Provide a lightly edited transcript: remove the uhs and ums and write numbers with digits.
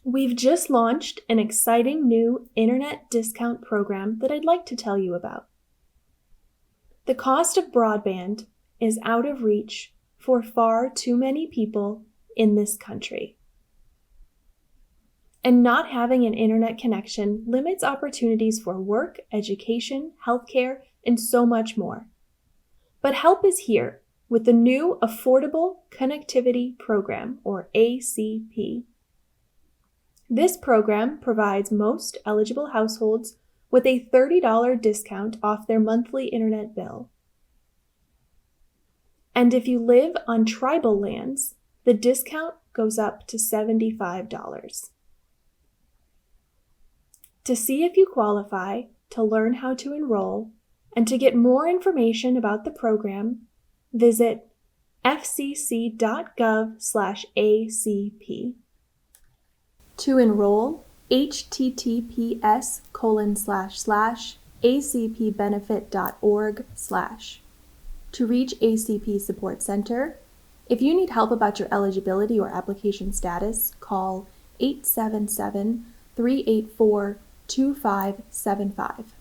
We've just launched an exciting new internet discount program that I'd like to tell you about. The cost of broadband is out of reach for far too many people in this country. And not having an internet connection limits opportunities for work, education, healthcare, and so much more. But help is here with the new Affordable Connectivity Program, or ACP. This program provides most eligible households with a $30 discount off their monthly internet bill. And if you live on tribal lands, the discount goes up to $75. To see if you qualify, to learn how to enroll, and to get more information about the program, visit fcc.gov/ACP. To enroll, https://acpbenefit.org/. To reach ACP Support Center, if you need help about your eligibility or application status, call 877-384-2575.